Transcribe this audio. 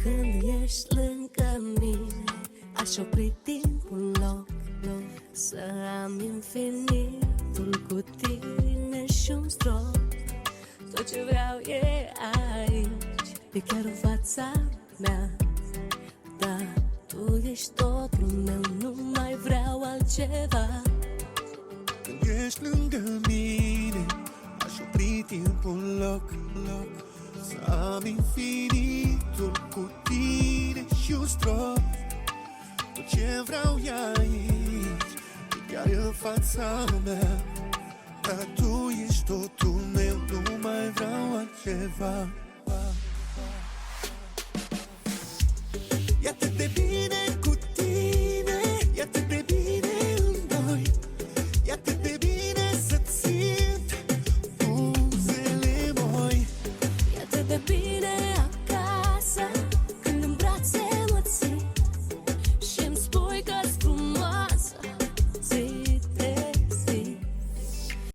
Când ești lângă mine, aș opri timpul în loc, să am infinitul cu tine și un strop. Tot ce vreau e aici, e chiar în fața mea. Da, tu ești totul meu, nu mai vreau altceva. Când ești lângă mine, aș opri timpul în loc, să am infinitul cu tine și un strop. Tot ce vreau e aici, e chiar în fața mea. Dar tu ești totul meu, nu mai vreau altceva.